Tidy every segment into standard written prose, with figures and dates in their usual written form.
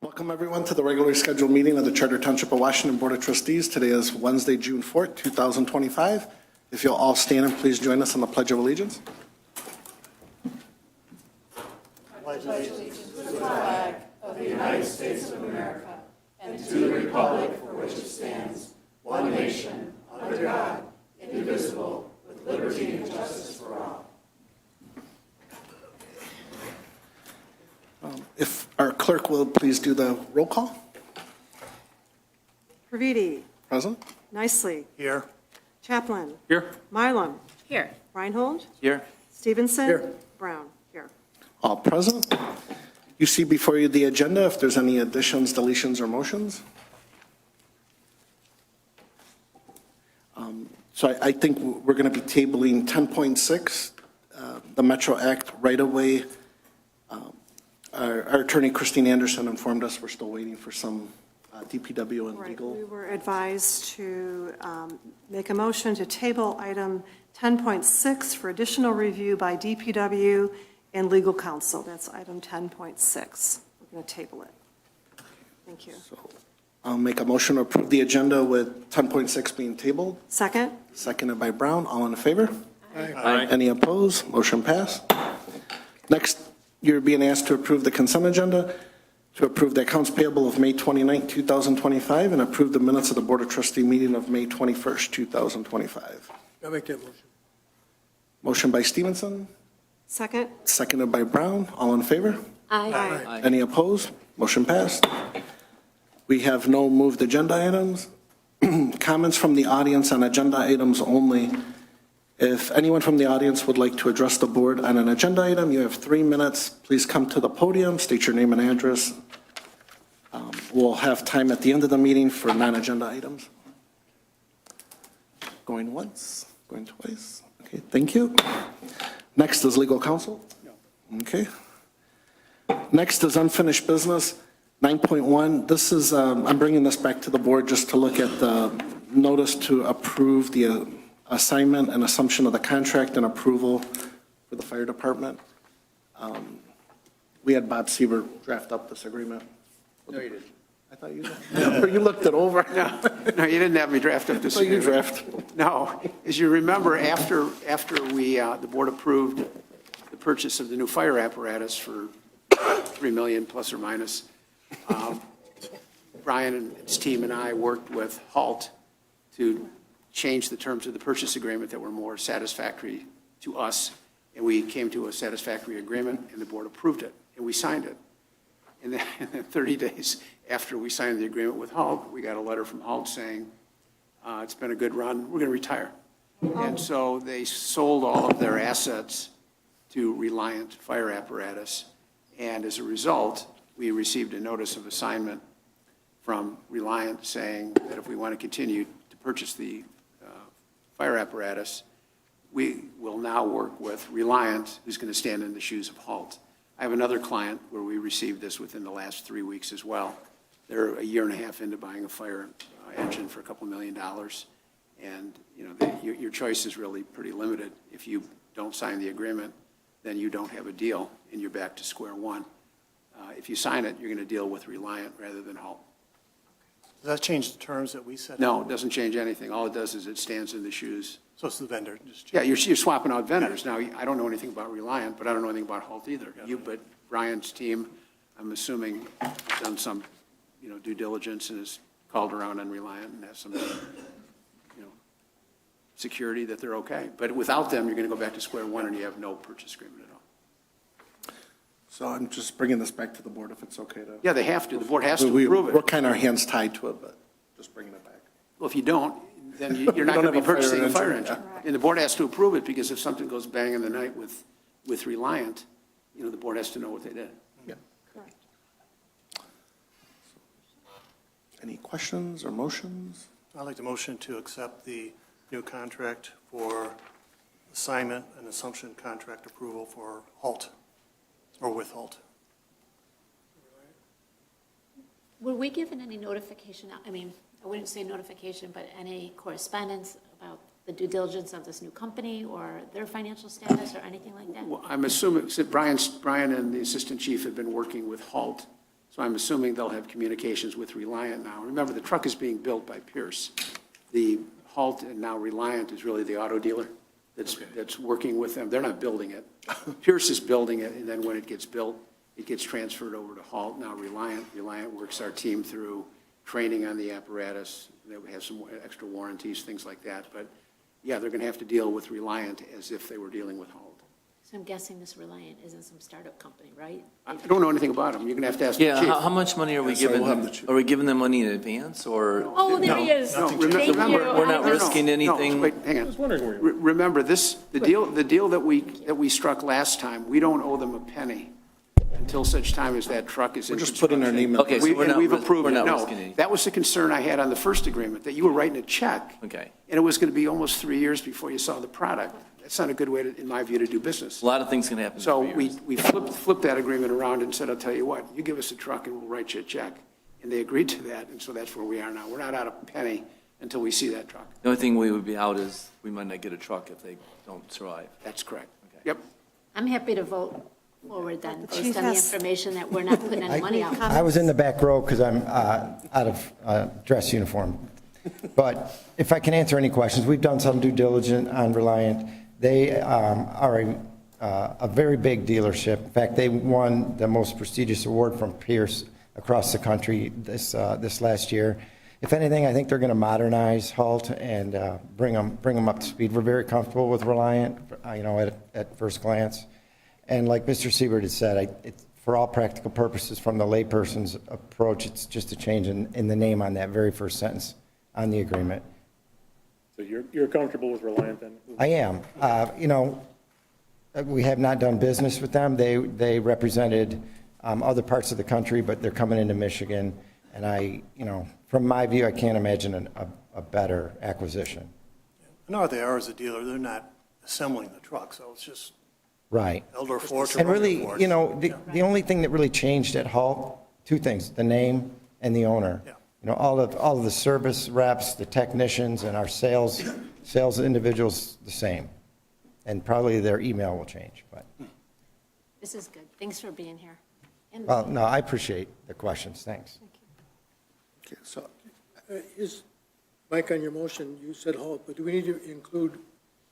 Welcome everyone to the regularly scheduled meeting of the Charter Township of Washington Board of Trustees. Today is Wednesday, June 4th, 2025. If you'll all stand and please join us on the Pledge of Allegiance. I pledge allegiance to the flag of the United States of America and to the republic for which it stands, one nation, under God, indivisible, with liberty and justice for all. If our clerk will please do the roll call. Praviti. Present. Nicely. Here. Chaplin. Here. Milam. Here. Reinhold. Here. Stevenson. Here. Brown. Here. All present. You see before you the agenda if there's any additions, deletions, or motions. So I think we're going to be tabling 10.6, the Metro Act right-of-way. Our attorney, Christine Anderson, informed us we're still waiting for some DPW and Right. legal. We were advised to make a motion to table item 10.6 for additional review by DPW and legal counsel. That's item 10.6. We're going to table it. Thank you. So I'll make a motion to approve the agenda with 10.6 being tabled. Second? Seconded by Brown. All in favor? Aye. Any opposed? Motion passed. Next, you're being asked to approve the consent agenda, to approve the accounts payable of May 29, 2025, and approve the minutes of the Board of Trustee meeting of May 21st, 2025. I'll make that motion. Motion by Stevenson, Second? seconded by Brown. All in favor? Aye. Any opposed? Motion passed. We have no moved agenda items. Comments from the audience on agenda items only. If anyone from the audience would like to address the board on an agenda item, you have 3 minutes. Please come to the podium, state your name and address. We'll have time at the end of the meeting for non-agenda items. Going once, going twice. Okay, thank you. Next is legal counsel. Okay. Next is unfinished business. 9.1, this is, I'm bringing this back to the board just to look at the notice to approve the assignment and assumption of the contract and approval for the fire department. We had Bob Sieber draft up this agreement. No, you didn't. I thought you did. You looked it over. No, you didn't have me draft up this. So you draft. No, as you remember, after we, the board approved the purchase of the new fire apparatus for $3 million plus or minus, Brian and his team and I worked with HALT to change the terms of the purchase agreement that were more satisfactory to us, and we came to a satisfactory agreement, and the board approved it, and we signed it. And then 30 days after we signed the agreement with HALT, we got a letter from HALT saying, it's been a good run, we're going to retire. And so they sold all of their assets to Reliant Fire Apparatus, and as a result, we received a notice of assignment from Reliant saying that if we want to continue to purchase the fire apparatus, we will now work with Reliant, who's going to stand in the shoes of HALT. I have another client where we received this within the last 3 weeks as well. They're a year and a half into buying a fire engine for a couple $1 million. And, you know, your choice is really pretty limited. If you don't sign the agreement, then you don't have a deal and you're back to square one. If you sign it, you're going to deal with Reliant rather than HALT. Does that change the terms that we set? No, it doesn't change anything. All it does is it stands in the shoes. So it's the vendor? Just Yeah, you're swapping out vendors. Now, I don't know anything about Reliant, but I don't know anything about HALT either. But Brian's team, I'm assuming, has done some, due diligence and has called around on Reliant and has some, security that they're okay. But without them, you're going to go back to square one and you have no purchase agreement at all. So I'm just bringing this back to the board if it's okay to. Yeah, they have to. The board has to approve We're it. kind of our hands tied to it, but just bringing it back. Well, if you don't, then you're not going to be purchasing a fire engine. And the board has to approve it because if something goes bang in the night with Reliant, the board has to know what they did. Yeah. Any questions or motions? I'd like the motion to accept the new contract for assignment and assumption contract approval for HALT, or with HALT. Were we given any notification, I mean, I wouldn't say notification, but any correspondence about the due diligence of this new company or their financial status or anything like that? Well, I'm assuming, Brian and the assistant chief have been working with HALT So I'm assuming they'll have communications with Reliant now. Remember, the truck is being built by Pierce. The Halt and now Reliant is really the auto dealer that's working with them. They're not building it. Pierce is building it, and then when it gets built, it gets transferred over to Halt, now Reliant. Reliant works our team through training on the apparatus. They have some extra warranties, things like that. But, yeah, they're going to have to deal with Reliant as if they were dealing with Halt. So I'm guessing this Reliant isn't some startup company, right? I don't know anything about them. You're going to have to ask the Yeah, chief. how much money are we Yeah, so giving we'll have them? the chief. Are we giving them money in advance, or? Oh, there he is. No, Thank remember, you. We're not no, risking no, anything? wait, hang on. Remember, the deal that we struck last time, we don't owe them a penny until such time as that truck is in We're just putting our construction. name in. Okay, so And we've approved we're it. not No, risking anything. that was the concern I had on the first agreement, that you were writing a check. Okay. And it was going to be almost 3 years before you saw the product. That's not a good way, in my view, to do business. A lot of things can happen in So 3 years. we flipped that agreement around and said, I'll tell you what, you give us a truck and we'll write you a check. And they agreed to that, and so that's where we are now. We're not out a penny until we see that truck. The only thing we would be out is we might not get a truck if they don't survive. That's correct. Okay. Yep. I'm happy to vote forward then, chief based on the has- information that we're not putting any money out. I was in the back row because I'm out of dress uniform. But if I can answer any questions, we've done some due diligence on Reliant. They are a very big dealership. In fact, they won the most prestigious award from Pierce across the country this last year. If anything, I think they're going to modernize Halt and bring them up to speed. We're very comfortable with Reliant, at first glance. And like Mr. Siebert had said, for all practical purposes, from the layperson's approach, it's just a change in the name on that very first sentence on the agreement. So you're comfortable with Reliant then? I am. We have not done business with them. They represented other parts of the country, but they're coming into Michigan. And from my view, I can't imagine a better acquisition. I know what they are as a dealer, they're not assembling the truck, so it's just Right. Eldor Force or And really, Force. the only thing that really changed at Halt, two things, the name and the owner. Yeah. All of the service reps, the technicians, and our sales individuals, the same. And probably their email will change, but, This is good. Thanks for being here. And well, no, I appreciate the questions, thanks. Okay, so Is, Mike, on your motion, you said Halt, but do we need to include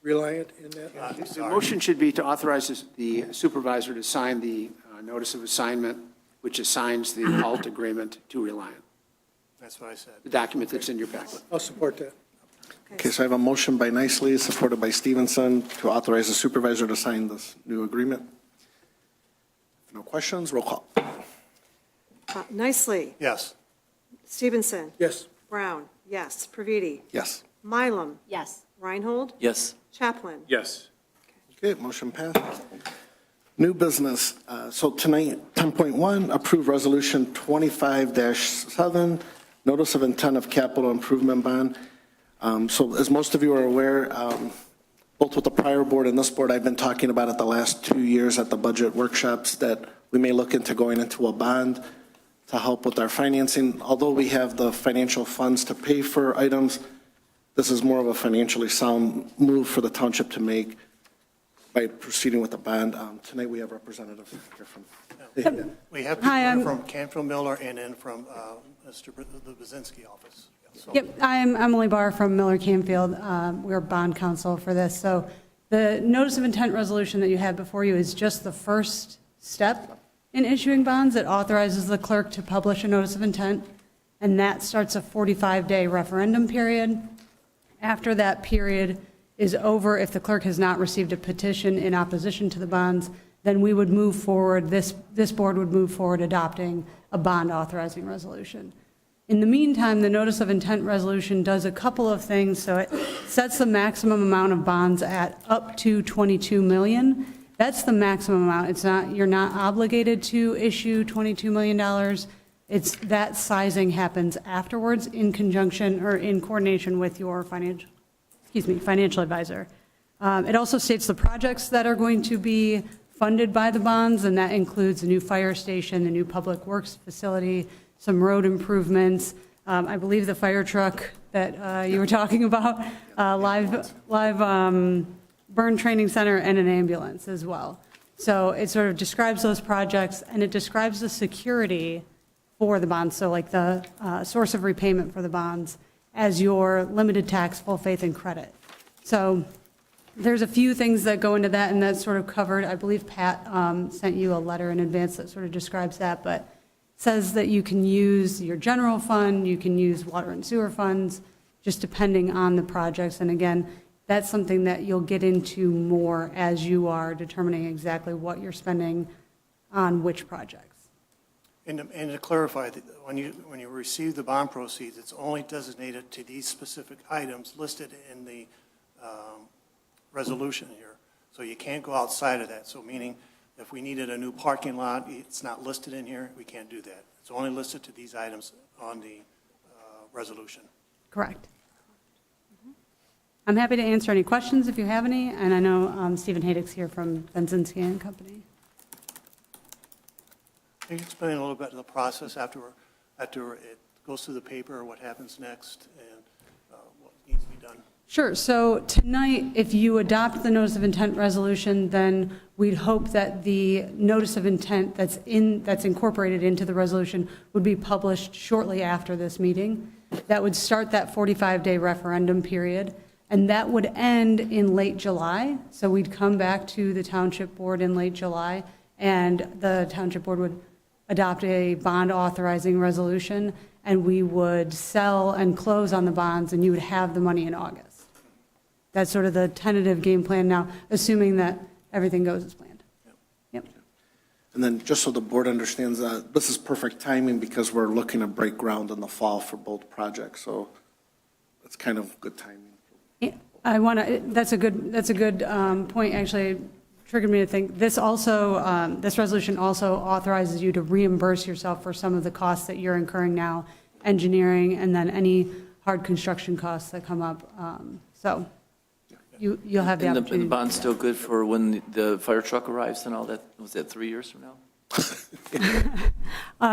Reliant in that? The motion should be to authorize the supervisor to sign the notice of assignment, which assigns the Halt agreement to Reliant, That's what I said. the document that's in your packet. I'll support that. Okay, so I have a motion by Nicely, supported by Stevenson, to authorize the supervisor to sign this new agreement. If no questions, roll call. Nicely. Yes. Stevenson. Yes. Brown. Yes. Praviti. Yes. Mylum. yes, Reinhold. Yes. Chaplin. Yes. Okay, motion passed. New business. So tonight, 10.1, approve resolution 25-7, notice of intent of capital improvement bond. So as most of you are aware, both with the prior board and this board, I've been talking about it the last 2 years at the budget workshops that we may look into going into a bond to help with our financing. Although we have the financial funds to pay for items, this is more of a financially sound move for the township to make by proceeding with the bond. Tonight, we have representatives here from. We have people Hi, here I'm- from Canfield Miller and then from the Bazinski office. So- Yep, I'm Emily Barr from Miller Canfield. We're bond counsel for this. So the notice of intent resolution that you had before you is just the first step in issuing bonds. It authorizes the clerk to publish a notice of intent, and that starts a 45-day referendum period. After that period is over, if the clerk has not received a petition in opposition to the bonds, then we would move forward, this board would move forward adopting a bond authorizing resolution. In the meantime, the notice of intent resolution does a couple of things. So it sets the maximum amount of bonds at up to $22 million. That's the maximum amount. It's not, you're not obligated to issue $22 million. It's that sizing happens afterwards in conjunction or in coordination with your financial advisor. It also states the projects that are going to be funded by the bonds, and that includes a new fire station, the new public works facility, some road improvements. I believe the fire truck that you were talking about, live burn training center, and an ambulance as well. So it sort of describes those projects, and it describes the security for the bonds, so like the source of repayment for the bonds, as your limited tax, full faith and credit. So there's a few things that go into that, and that's sort of covered. I believe Pat sent you a letter in advance that sort of describes that, but says that you can use your general fund, you can use water and sewer funds, just depending on the projects. And again, that's something that you'll get into more as you are determining exactly what you're spending on which projects. And to clarify, when you receive the bond proceeds, it's only designated to these specific items listed in the resolution here. So you can't go outside of that. So meaning, if we needed a new parking lot, it's not listed in here, we can't do that. It's only listed to these items on the resolution. Correct. I'm happy to answer any questions if you have any, and I know Stephen Haydick's here from Benzinski and Company. Can you explain a little bit of the process after it goes through the paper, or what happens next, and what needs to be done? Sure. So tonight, if you adopt the notice of intent resolution, then we'd hope that the notice of intent that's incorporated into the resolution would be published shortly after this meeting. That would start that 45-day referendum period, and that would end in late July. So we'd come back to the Township Board in late July, and the Township Board would adopt a bond authorizing resolution, and we would sell and close on the bonds, and you would have the money in August. That's sort of the tentative game plan now, assuming that everything goes as planned. Yep. And then just so the board understands that, this is perfect timing because we're looking to break ground in the fall for both projects, so it's kind of good timing. Yeah, that's a good point, actually. Triggered me to think, this resolution also authorizes you to reimburse yourself for some of the costs that you're incurring now, engineering, and then any hard construction costs that come up. So you'll have the opportunity. And the bond's still good for when the fire truck arrives and all that? Was that 3 years from now?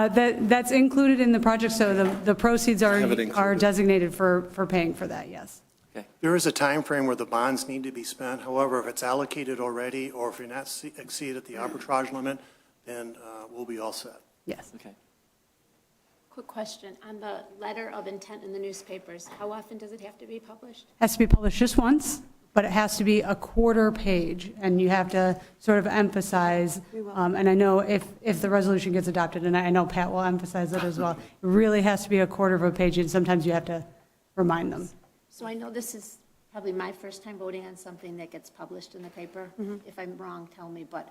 That's included in the project, so the proceeds are designated for paying for that, yes. Okay. There is a time frame where the bonds need to be spent. However, if it's allocated already, or if you're not exceeded the arbitrage limit, then we'll be all set. Yes. Okay. Quick question, on the letter of intent in the newspapers, how often does it have to be published? Has to be published just once, but it has to be a quarter page, and you have to sort of emphasize, and I know if the resolution gets adopted, and I know Pat will emphasize it as well, it really has to be a quarter of a page, and sometimes you have to remind them. So I know this is probably my first time voting on something that gets published in the paper. If I'm wrong, tell me, but,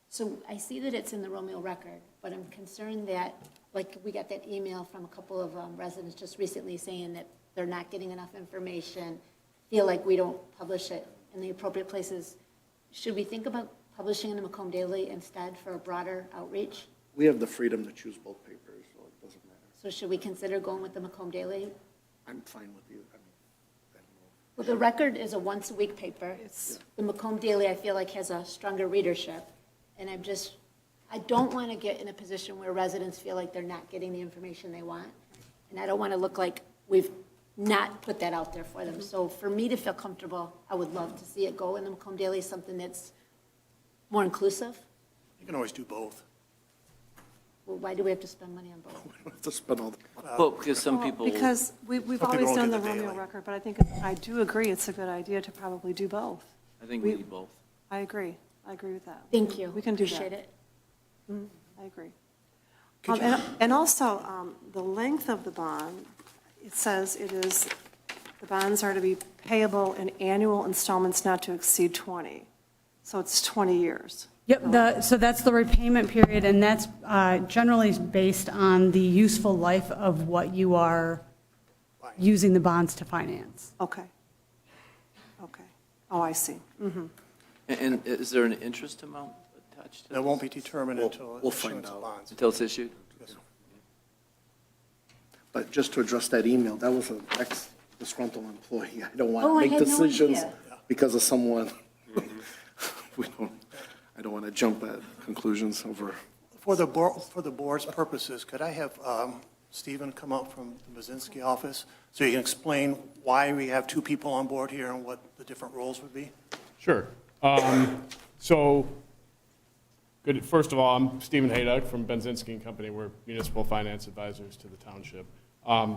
so I see that it's in the Romeo Record, but I'm concerned that, like, we got that email from a couple of residents just recently saying that they're not getting enough information, feel like we don't publish it in the appropriate places. Should we think about publishing in the Macomb Daily instead for a broader outreach? We have the freedom to choose both papers, so it doesn't matter. So should we consider going with the Macomb Daily? I'm fine with you. Well, the Record is a once-a-week paper. The Macomb Daily, I feel like, has a stronger readership, and I don't want to get in a position where residents feel like they're not getting the information they want, and I don't want to look like we've not put that out there for them. So for me to feel comfortable, I would love to see it go in the Macomb Daily, something that's more inclusive. You can always do both. Well, why do we have to spend money on both? We don't have to spend all the. Well, because some people. Because we've Some people always done do the the Romeo daily. Record, but I do agree it's a good idea to probably do both. I think we need both. I agree with that. Thank you. We can do that. Appreciate it. I agree. And also, the length of the bond, it says the bonds are to be payable in annual installments not to exceed 20. So it's 20 years. Yep, so that's the repayment period, and that's generally based on the useful life of what you are using the bonds to finance. Okay. Oh, I see. And is there an interest amount attached to That won't be determined We'll until find issuance of out. bonds. until it's issued? But just to address that email, that was an ex-disgruntled employee. I don't Oh, want I to make had no decisions idea. because of someone. I don't want to jump at conclusions over. For the board's purposes, could I have Stephen come up from the Mazinski office so you can explain why we have two people on board here and what the different roles would be? Sure. So Good. First of all, I'm Stephen Hayduck from Benzinski and Company. We're municipal finance advisors to the township.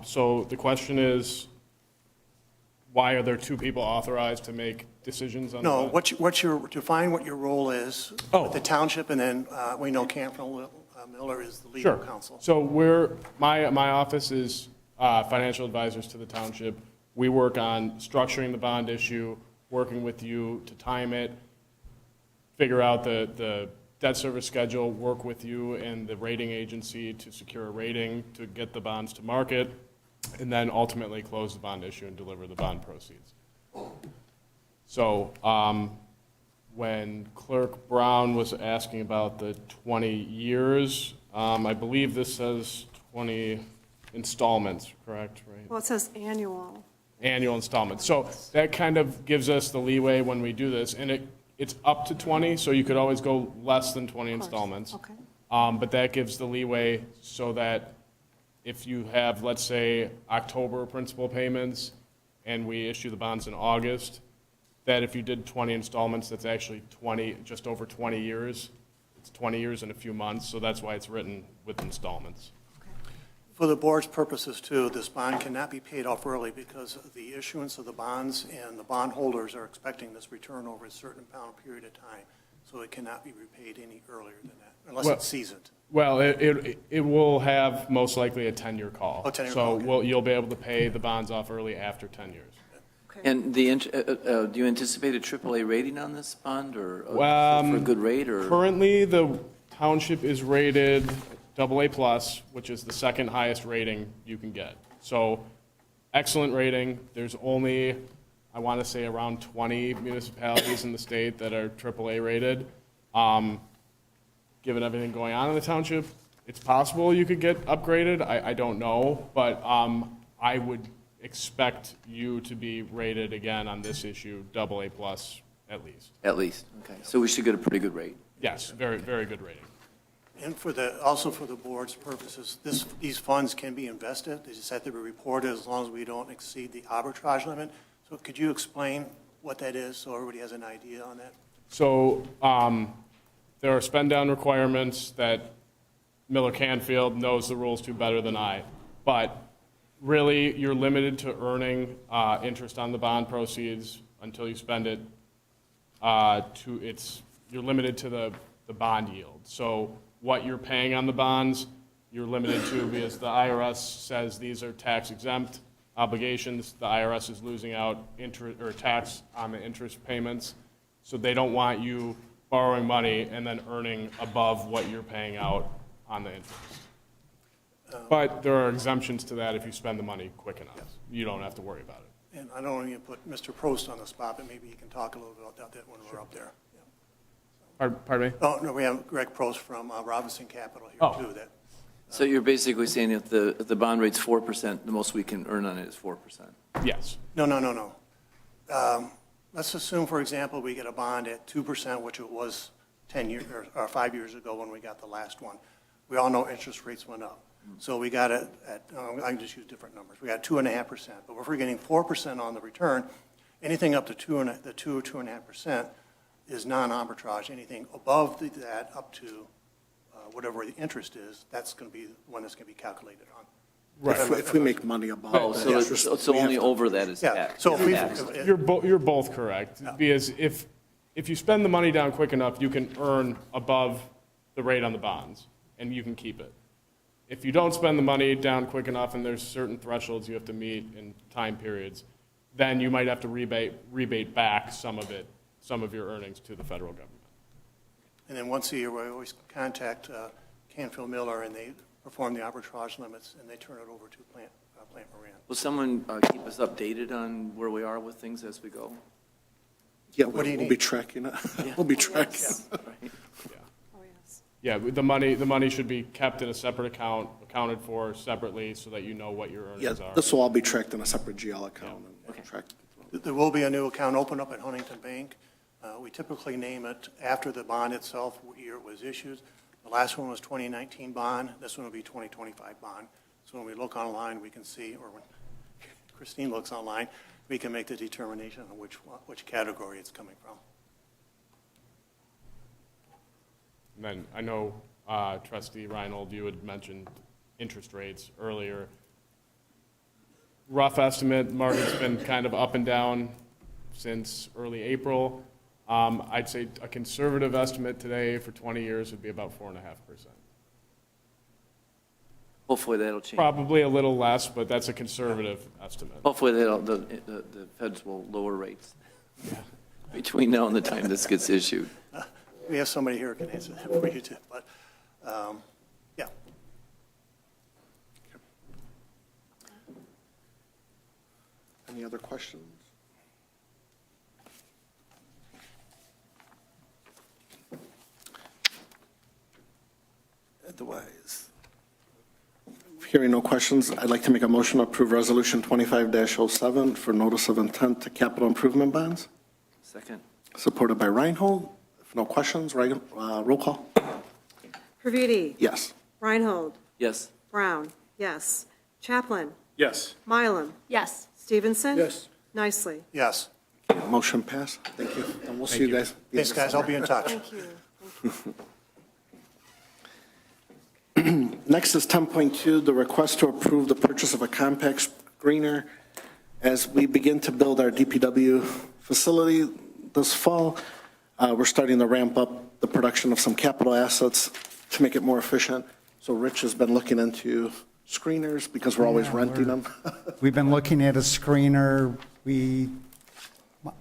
So the question is, why are there two people authorized to make decisions on No, the define what your role is with the township, and then we know Canfield Miller is the legal counsel. So my office is financial advisors to the township. We work on structuring the bond issue, working with you to time it, figure out the debt service schedule, work with you and the rating agency to secure a rating, to get the bonds to market, and then ultimately close the bond issue and deliver the bond proceeds. So when Clerk Brown was asking about the 20 years, I believe this says 20 installments, correct? Right? Well, it says annual. Annual installments. So that kind of gives us the leeway when we do this, and it's up to 20, so you could always go less than 20 installments. Okay. But that gives the leeway so that if you have, let's say, October principal payments, and we issue the bonds in August, that if you did 20 installments, that's actually 20, just over 20 years. It's 20 years and a few months, so that's why it's written with installments. For the board's purposes too, this bond cannot be paid off early because the issuance of the bonds and the bondholders are expecting this return over a certain period of time. So it cannot be repaid any earlier than that, unless it's seasoned. Well, it will have most likely a 10-year call. Oh, 10-year so call, okay. you'll be able to pay the bonds off early after 10 years. And do you anticipate a AAA rating on this bond, or for a good rate? Or Currently, the township is rated AA+, which is the second highest rating you can get. So excellent rating. There's only, I want to say, around 20 municipalities in the state that are AAA rated. Given everything going on in the township, it's possible you could get upgraded. I don't know, but I would expect you to be rated again on this issue AA+ at least. At least, okay. So we should get a pretty good rate. Yes, very, very good rating. And also for the board's purposes, these funds can be invested. They just have to be reported as long as we don't exceed the arbitrage limit. So could you explain what that is so everybody has an idea on that? So there are spend down requirements that Miller Canfield knows the rules to better than I. But really, you're limited to earning interest on the bond proceeds until you spend it. You're limited to the bond yield. So what you're paying on the bonds, you're limited to because the IRS says these are tax exempt obligations. The IRS is losing out interest or tax on the interest payments. So they don't want you borrowing money and then earning above what you're paying out on the interest. But there are exemptions to that if you spend the money quick enough. You don't have to worry about it. And I don't want to put Mr. Prost on the spot, but maybe he can talk a little bit about that when we're up there. Pardon me? Oh, no, we have Greg Prost from Robinson Capital here too. So you're basically saying if the bond rate's 4%, the most we can earn on it is 4%? Yes. No. Let's assume, for example, we get a bond at 2%, which it was 10 years or 5 years ago when we got the last one. We all know interest rates went up. So we got it at, I can just use different numbers. We got 2.5%. But if we're getting 4% on the return, anything up to 2 or 2.5% is non-arbitrage. Anything above that, up to whatever the interest is, that's going to be the one that's going to be calculated on. Right. If we make money above Oh, that. so only over that is Yeah. taxed. So You're both correct. Because if you spend the money down quick enough, you can earn above the rate on the bonds, and you can keep it. If you don't spend the money down quick enough, and there's certain thresholds you have to meet in time periods, then you might have to rebate back some of your earnings to the federal government. And then once a year, we always contact Canfield Miller, and they perform the arbitrage limits, and they turn it over to Plant Moran. Will someone keep us updated on where we are with things as we go? Yeah, What do you we'll need? be tracking it. We'll be tracking. Right. Oh, yes. Yeah, the money should be kept in a separate account, accounted for separately, so that you know what your Yeah, earnings are. this will all be tracked in a separate GL account and tracked. There will be a new account opened up at Huntington Bank. We typically name it after the bond itself, what year it was issued. The last one was 2019 bond. This one will be 2025 bond. So when we look online, we can see, or when Christine looks online, we can make the determination on which category it's coming from. And then I know Trustee Reinhold, you had mentioned interest rates earlier. Rough estimate, market's been kind of up and down since early April. I'd say a conservative estimate today for 20 years would be about 4.5%. Hopefully that'll change. Probably a little less, but that's a conservative estimate. Hopefully the feds will lower rates between now and the time this gets issued. We have somebody here who can answer that for you too, but, yeah. Any other questions? Otherwise, hearing no questions, I'd like to make a motion to approve Resolution 25-07 for notice of intent to capital improvement bonds, Second. supported by Reinhold. If no questions, roll call. Previti. Yes. Reinhold. Yes. Brown. Yes. Chaplin. Yes. Mylum. Yes. Stevenson. Yes. Nicely. Yes. Motion passed. Thank you. And we'll see you guys. Thanks, guys. I'll be in touch. Thank you. Next is 10.2, the request to approve the purchase of a compact screener. As we begin to build our DPW facility this fall, we're starting to ramp up the production of some capital assets to make it more efficient. So Rich has been looking into screeners because we're always renting them. We've been looking at a screener.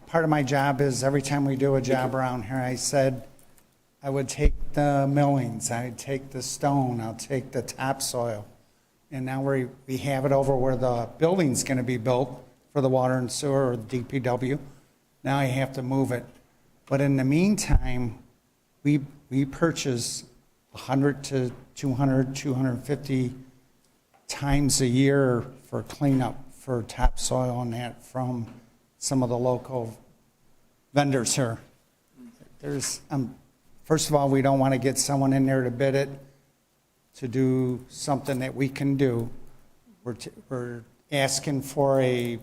Part of my job is every time we do a job around here, I said I would take the millings, I'd take the stone, I'll take the topsoil. And now we have it over where the building's going to be built for the water and sewer or the DPW. Now I have to move it. But in the meantime, we purchase 100 to 200, 250 times a year for cleanup for topsoil and that from some of the local vendors here. There's, first of all, we don't want to get someone in there to bid it to do something that we can do. We're asking for a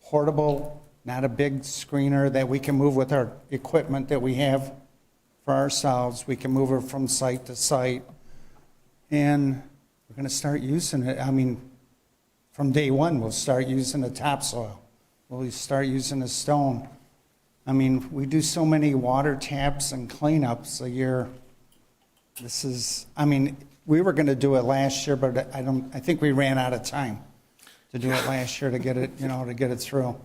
portable, not a big screener that we can move with our equipment that we have for ourselves. We can move it from site to site. And we're going to start using it. I mean, from day one, we'll start using the topsoil. We'll start using the stone. I mean, we do so many water taps and cleanups a year. This is, I mean, we were going to do it last year, but I think we ran out of time to do it last year to get it, to get it through.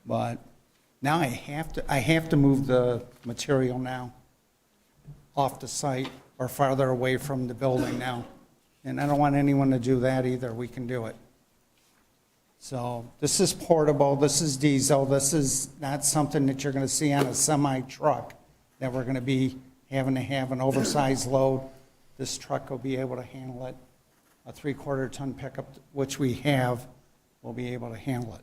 But now I have to move the material now off the site or farther away from the building now. And I don't want anyone to do that either. We can do it. So this is portable, this is diesel, this is not something that you're going to see on a semi-truck that we're going to be having to have an oversized load. This truck will be able to handle it. A 3/4 ton pickup, which we have, will be able to handle it.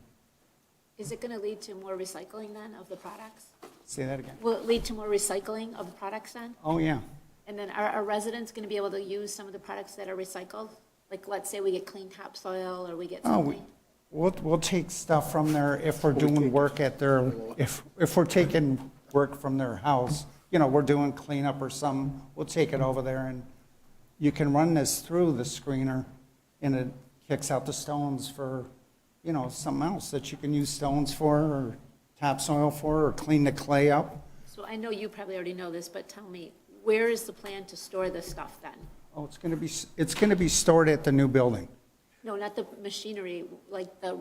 Is it going to lead to more recycling then of the products? Say that again. Will it lead to more recycling of the products then? Oh, yeah. And then are our residents going to be able to use some of the products that are recycled? Like, let's say we get clean topsoil or we get something. We'll take stuff from there if we're doing work at their, if we're taking work from their house, we're doing cleanup or something, we'll take it over there and you can run this through the screener and it kicks out the stones for, something else that you can use stones for or topsoil for or clean the clay up. So I know you probably already know this, but tell me, where is the plan to store this stuff then? Oh, it's going to be stored at the new building. No, not the machinery, like the.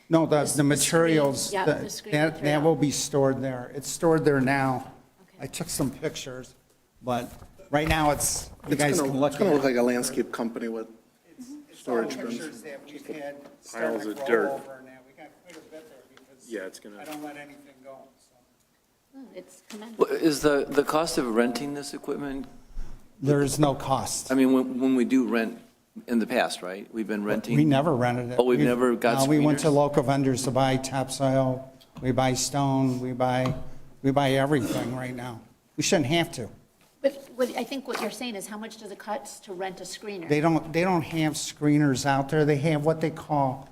No, the materials, screen, yeah, the screen that material. will be stored there. It's stored there now. Okay. I took some pictures, but right now you guys can look It's going to at look like a landscape company with storage bins. pictures that we've had Piles starting of to dirt. roll over and that. We got quite a bit there because Yeah, it's gonna. I don't let anything go. So. It's commendable. Is the cost of renting this equipment, There is no cost. I mean, when we do rent in the past, right? We've been renting. We never rented it. Oh, we've never got We went to screeners? local vendors to buy topsoil, we buy stone, we buy everything right now. We shouldn't have to. But I think what you're saying is how much does it cost to rent a screener? They don't have screeners out there. They have what they call,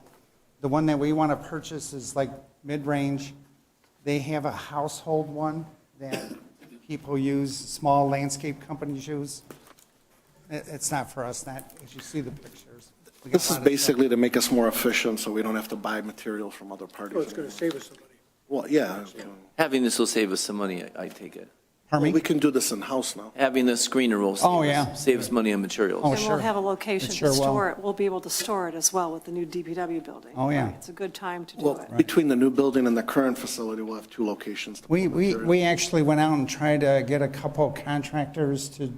the one that we want to purchase is like mid-range. They have a household one that people use, small landscape companies use. It's not for us, that, as you see the pictures. We got This a is lot of basically to make us more efficient, so we don't have to buy material from other parties. Oh, it's going to save us some money. Well, yeah. Having this will save us some money, I take it. Pardon me? We can do this in-house now. Having the screener will Oh, yeah. save us money on materials. Oh, And sure. we'll have a location It to sure will. store it. We'll be able to store it as well with the new DPW building. Oh, yeah. It's a good time to do Well, it. between the new building and the current facility, we'll have 2 locations. To We, put we, material. we actually went out and tried to get a couple contractors to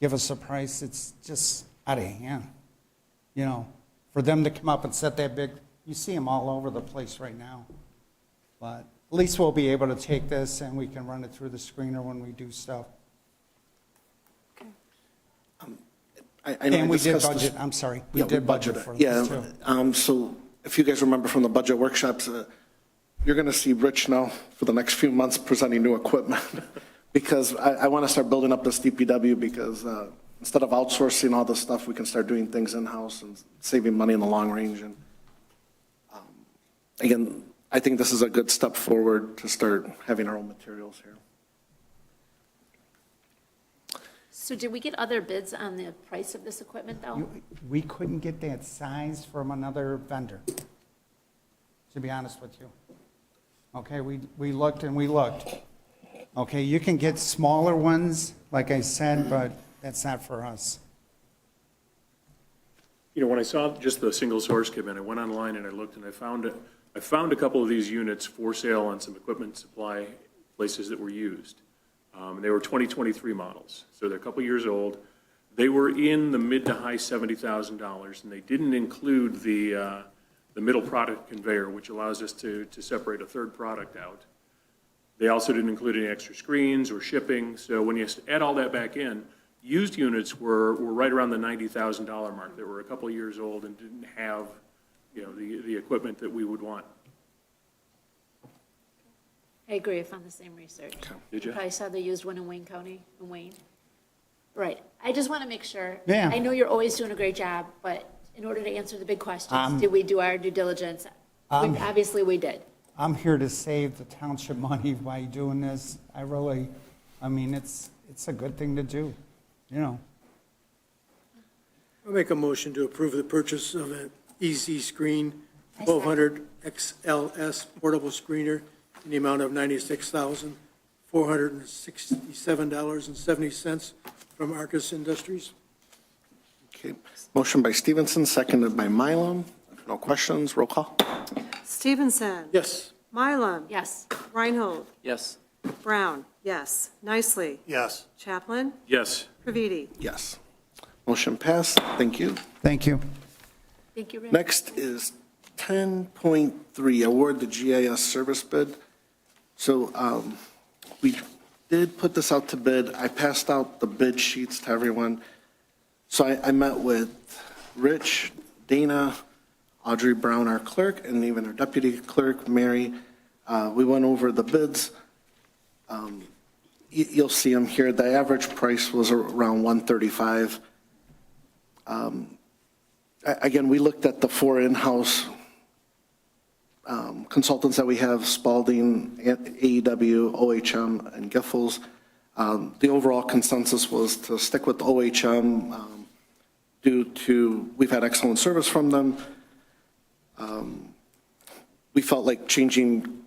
give us a price. It's just out of hand. You know, for them to come up and set that big, you see them all over the place right now. But at least we'll be able to take this and we can run it through the screener when we do stuff. I know I And we did discussed this- budget, I'm sorry, we Yeah, did budget budgeted. for Yeah, this too. so if you guys remember from the budget workshops, you're going to see Rich now for the next few months presenting new equipment. Because I want to start building up this DPW because instead of outsourcing all this stuff, we can start doing things in-house and saving money in the long range. And again, I think this is a good step forward to start having our own materials here. So did we get other bids on the price of this equipment, though? We couldn't get that size from another vendor, to be honest with you. Okay, we looked and we looked. Okay, you can get smaller ones, like I said, but that's not for us. You know, when I saw just the single source come in, I went online and I looked and I found a couple of these units for sale on some equipment supply places that were used. They were 2023 models, so they're a couple years old. They were in the mid to high $70,000, and they didn't include the middle product conveyor, which allows us to separate a third product out. They also didn't include any extra screens or shipping, so when you add all that back in, used units were right around the $90,000 mark. They were a couple years old and didn't have, you know, the equipment that we would want. I agree, I found the same research. Did you? Probably saw the used one in Wayne County, in Wayne. Right, I just want to make sure. Yeah. I know you're always doing a great job, but in order to answer the big questions, did we do our due diligence? Obviously, we did. I'm here to save the township money by doing this. I mean, it's a good thing to do, you know. I'll make a motion to approve the purchase of an EZ Screen 1200 XLS portable screener in the amount of $96,467.70 from Arcus Industries. Okay, motion by Stevenson, seconded by Mylum. No questions, roll call. Stevenson. Yes. Mylum. Yes. Reinhold. Yes. Brown. Yes. Nicely. Yes. Chaplin. Yes. Previti. Yes. Motion passed, thank you. Thank you. Thank you, Rick. Next is 10.3, award the GIS service bid. So we did put this out to bid. I passed out the bid sheets to everyone. So I met with Rich, Dana, Audrey Brown, our clerk, and even our deputy clerk, Mary. We went over the bids. You'll see them here. The average price was around $135. Again, we looked at the 4 in-house consultants that we have, Spalding, AEW, OHM, and Giffords. The overall consensus was to stick with OHM due to, we've had excellent service from them. We felt like changing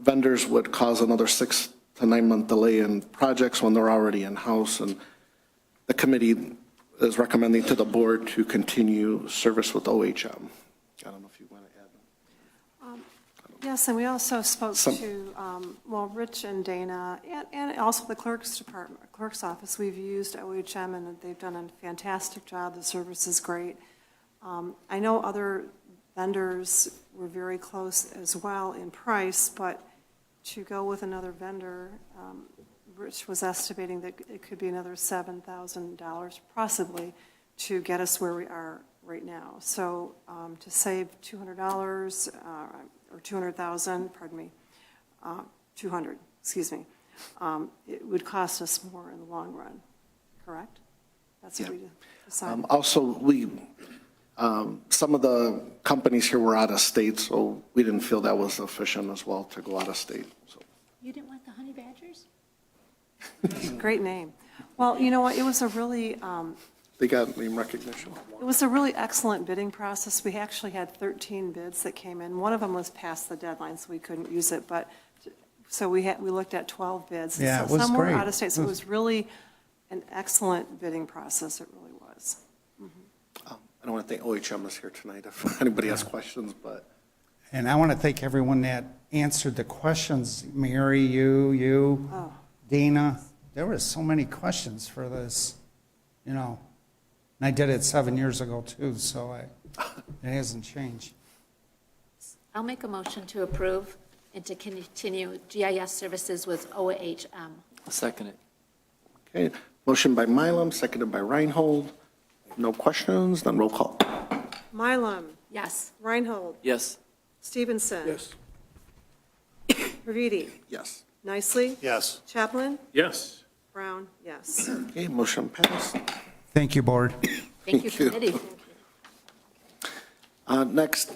vendors would cause another 6 to 9 month delay in projects when they're already in-house, and the committee is recommending to the board to continue service with OHM. I don't know if you want to add. Yes, and we also spoke Some- to, Rich and Dana, and also the clerk's department, clerk's office. We've used OHM, and they've done a fantastic job. The service is great. I know other vendors were very close as well in price, but to go with another vendor, Rich was estimating that it could be another $7,000 possibly to get us where we are right now. So to save $200 or $200,000, pardon me, 200, excuse me, it would cost us more in the long run, correct? That's what we decided. Also, some of the companies here were out of state, so we didn't feel that was efficient as well to go out of state. So You didn't want the honey badgers? Great name. Well, you know what, it was a really, They got name recognition. it was a really excellent bidding process. We actually had 13 bids that came in. One of them was past the deadline, so we couldn't use it, but, so we looked at 12 bids. Yeah, it So was some were great. out of state, so it was really an excellent bidding process, it really was. I don't want to thank OHM is here tonight if anybody has questions, but And I want to thank everyone that answered the questions. Mary, you, Oh. Dana. There were so many questions for this, you know. And I did it 7 years ago too, so it hasn't changed. I'll make a motion to approve and to continue GIS services with OHM. I'll second it. okay. Motion by Mylum, seconded by Reinhold. No questions, then roll call. Mylum, Yes. Reinhold, Yes. Stevenson. Yes. Reviti, Yes. Nicely, Yes. Chaplin, Yes. Brown, yes. Okay, motion passed. Thank you, board. Thank you, Thank you. committee. Next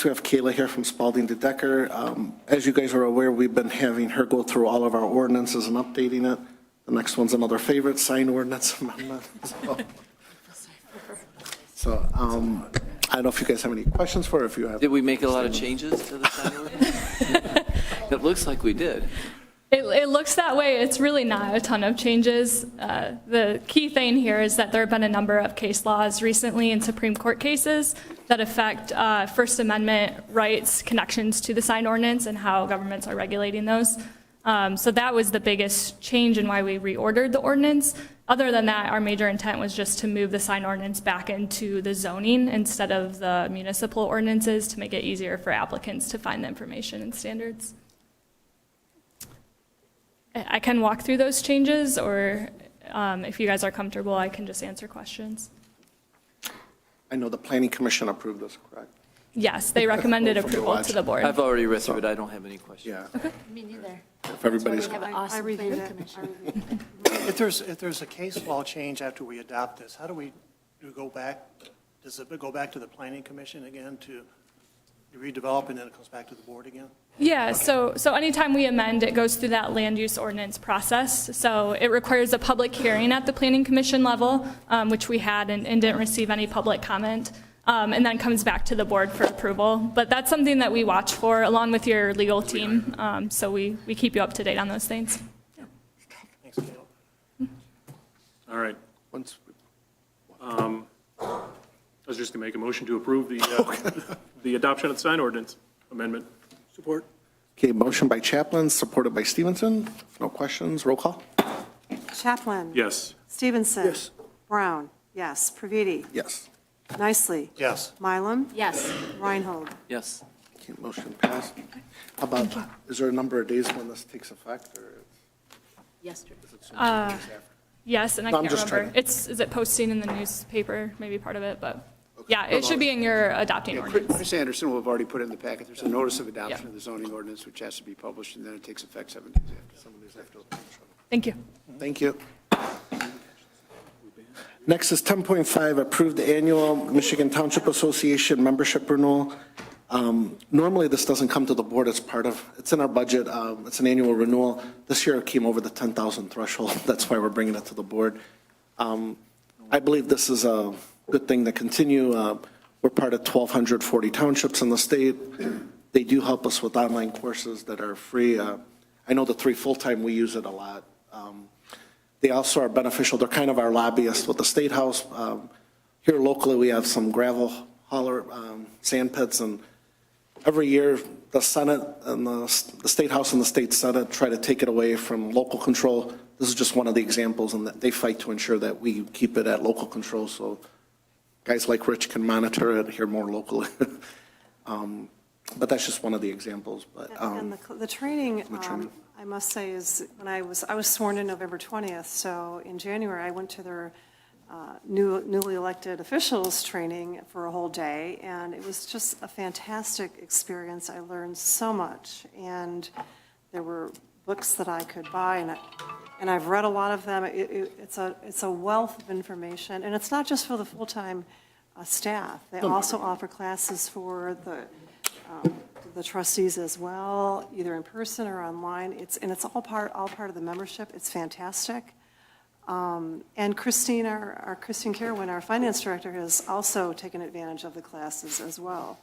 we have Kayla here from Spalding to Decker. As you guys are aware, we've been having her go through all of our ordinances and updating it. The next one's another favorite, sign ordinance amendment. So, I don't know if you guys have any questions for her, if you have. Did we make a lot of changes to the sign ordinance? It looks like we did. It looks that way. It's really not a ton of changes. The key thing here is that there have been a number of case laws recently in Supreme Court cases that affect First Amendment rights, connections to the sign ordinance, and how governments are regulating those. So that was the biggest change in why we reordered the ordinance. Other than that, our major intent was just to move the sign ordinance back into the zoning instead of the municipal ordinances to make it easier for applicants to find the information and standards. I can walk through those changes, or if you guys are comfortable, I can just answer questions. I know the planning commission approved this, correct? Yes, they recommended From the approval lodge. to the board. I've already read through it. I don't have any questions. Yeah. Me neither. If everybody's, We have an I awesome reviewed planning it. commission. If there's a case law change after we adopt this, how do we go back? Does it go back to the planning commission again to redevelop, and then it comes back to the board again? Yeah, so anytime we amend, it goes through that land use ordinance process. So it requires a public hearing at the planning commission level, which we had and didn't receive any public comment, and then comes back to the board for approval. But that's something that we watch for along with your legal team. So we keep you up to date on those things. Thanks, Caleb. All right. once, I was just going to make a motion to approve the adoption of the sign ordinance amendment. Support. okay, motion by Chaplin, supported by Stevenson. If no questions, roll call. Chaplin. Yes. Stevenson. Yes. Brown, yes. Previti, Yes. Nicely, Yes. Mylum, Yes. Reinhold. Yes. Okay, motion passed. How about, is there a number of days when this takes effect, or Yesterday. is it sometime days after? Yes, and I No, I'm can't just remember. trying Is it posting in the newspaper, maybe part of it, but yeah, it should be in your adopting ordinance. Chris Anderson will have already put it in the packet. There's a notice of adoption Yeah. of the zoning ordinance, which has to be published, and then it takes effect 7 days after. Some of these after. Thank you. Thank you. Next is 10.5, approve the annual Michigan Township Association membership renewal. Normally, this doesn't come to the board as part of, it's in our budget, it's an annual renewal. This year it came over the 10,000 threshold, that's why we're bringing it to the board. I believe this is a good thing to continue. We're part of 1,240 townships in the state. They do help us with online courses that are free. I know the 3 full-time, we use it a lot. They also are beneficial. They're kind of our lobbyists with the State House. Here locally, we have some gravel hauler, sand pits, and every year, the Senate and the State House and the State Senate try to take it away from local control. This is just one of the examples, and that they fight to ensure that we keep it at local control, so guys like Rich can monitor it here more locally. But that's just one of the exampures. But And the training, training. I must say, is when I was sworn in November 20th, so in January, I went to their newly elected officials training for a whole day, and it was just a fantastic experience. I learned so much, and there were books that I could buy, and I've read a lot of them. It's a wealth of information, and it's not just for the full-time staff. They also offer classes for the the trustees as well, either in person or online. It's all part of the membership. It's fantastic. And Christine, our Christine Carwin, our finance director, has also taken advantage of the classes as well.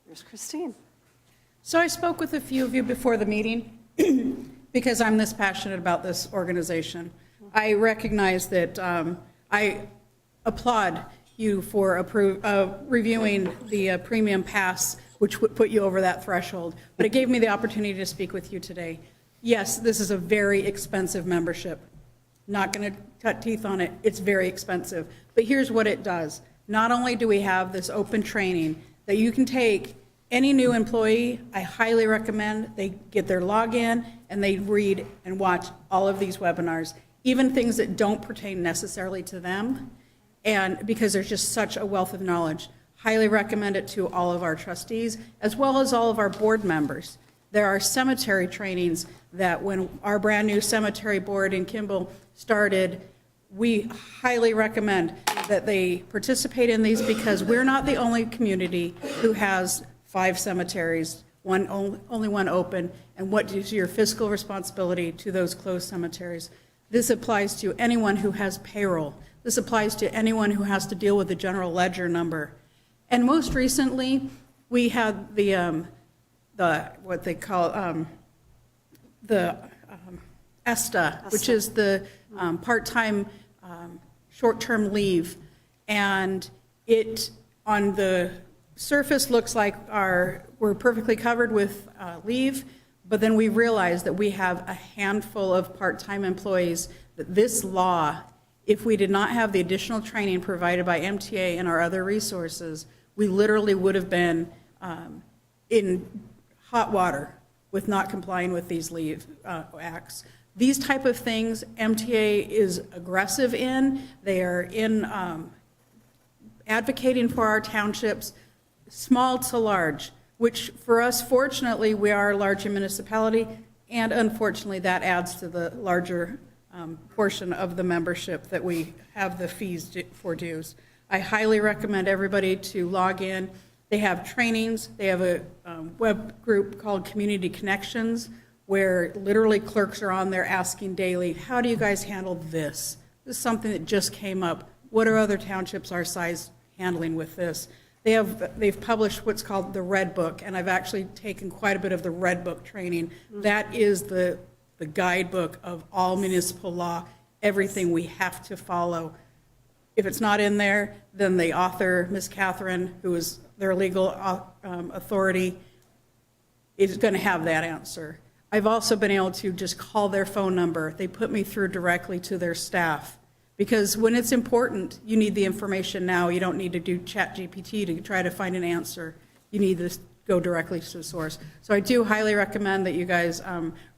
Here's Christine. So I spoke with a few of you before the meeting because I'm this passionate about this organization. I recognize that I applaud you for reviewing the premium pass, which would put you over that threshold. But it gave me the opportunity to speak with you today. Yes, this is a very expensive membership. Not going to cut teeth on it. It's very expensive. But here's what it does. Not only do we have this open training that you can take, any new employee, I highly recommend they get their login and they read and watch all of these webinars, even things that don't pertain necessarily to them, and because there's just such a wealth of knowledge. Highly recommend it to all of our trustees, as well as all of our board members. There are cemetery trainings that when our brand new cemetery board in Kimball started, we highly recommend that they participate in these because we're not the only community who has 5 cemeteries, only one open, and what is your fiscal responsibility to those closed cemeteries. This applies to anyone who has payroll. This applies to anyone who has to deal with the general ledger number. And most recently, we had the what they call the ESTA, which is the part-time short-term leave, and it on the surface looks like we're perfectly covered with leave, but then we realize that we have a handful of part-time employees that this law, if we did not have the additional training provided by MTA and our other resources, we literally would have been in hot water with not complying with these leave acts. These type of things, MTA is aggressive in. They are in advocating for our townships, small to large, which for us, fortunately, we are a larger municipality, and unfortunately, that adds to the larger portion of the membership that we have the fees for dues. I highly recommend everybody to log in. They have trainings. They have a web group called Community Connections, where literally clerks are on there asking daily, how do you guys handle this? This is something that just came up. What are other townships our size handling with this? They've published what's called the Red Book, and I've actually taken quite a bit of the Red Book training. That is the guidebook of all municipal law, everything we have to follow. If it's not in there, then the author, Ms. Catherine, who is their legal authority, is going to have that answer. I've also been able to just call their phone number. They put me through directly to their staff. Because when it's important, you need the information now. You don't need to do ChatGPT to try to find an answer. You need to go directly to the source. So I do highly recommend that you guys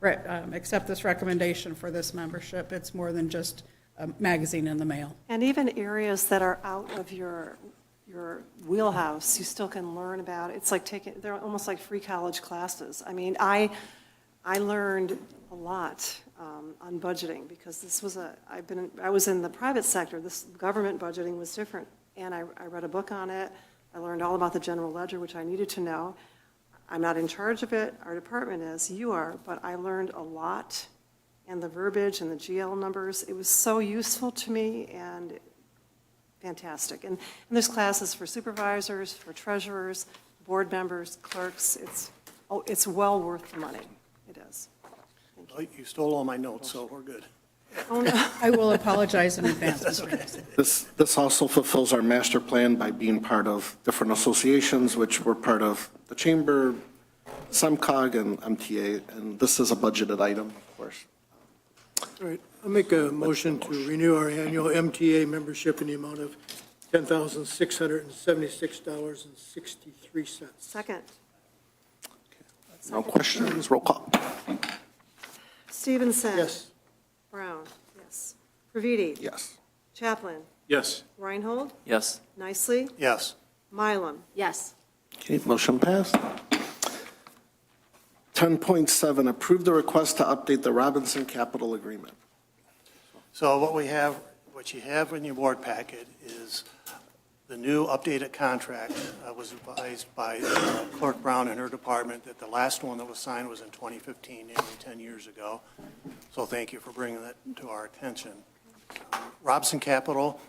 accept this recommendation for this membership. It's more than just a magazine in the mail. And even areas that are out of your wheelhouse, you still can learn about. It's like they're almost like free college classes. I mean, I learned a lot on budgeting because this was I was in the private sector. This government budgeting was different, and I read a book on it. I learned all about the general ledger, which I needed to know. I'm not in charge of it. Our department is. You are, but I learned a lot, and the verbiage and the GL numbers. It was so useful to me and fantastic. And there's classes for supervisors, for treasurers, board members, clerks. It's well worth the money. It is. Oh, you stole all my notes, so we're good. Oh, no. I will apologize in advance. That's okay. This also fulfills our master plan by being part of different associations, which were part of the Chamber, SEMCOG, and MTA, and this is a budgeted item, of course. All right, I'll make a motion to renew our annual MTA membership in the amount of $10,676.63. Second. No questions, roll call. Stevenson. Yes. Brown. Yes. Praviti. Yes. Chaplin. Yes. Reinhold. Yes. Nicely. Yes. Mylum. Yes. Okay, motion passed. 10.7, approve the request to update the Robinson Capital Agreement. So what you have in your board packet is The new updated contract was advised by Clerk Brown and her department that the last one that was signed was in 2015, nearly 10 years ago. So thank you for bringing that to our attention. Robson Capital